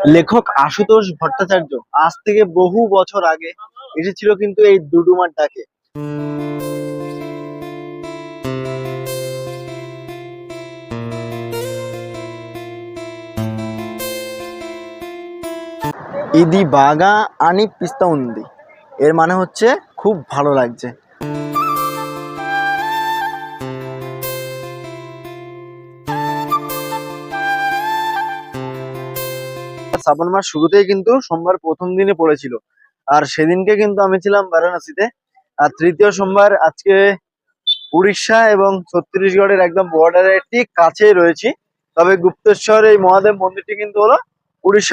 লেখক আশুতোষ ভট্টাচার্য আজ থেকে বহু বছর আগে এসেছিল কিন্তু এই ডুডুমার ডাকে। ইদি বাগা আনি পিস্তা উন্দি, এর মানে হচ্ছে খুব ভালো লাগছে। শ্রাবণ মাস শুরুতেই কিন্তু সোমবার প্রথম দিনে পড়েছিল, আর সেদিনকে কিন্তু আমি ছিলাম বারাণসীতে। আর তৃতীয় সোমবার আজকে উড়িষ্যা এবং ছত্তিশগড়ের একদম বর্ডারের ঠিক কাছেই রয়েছি। তবে গুপ্তেশ্বর এই মহাদেব মন্দিরটি কিন্তু হলো উড়িষ্যা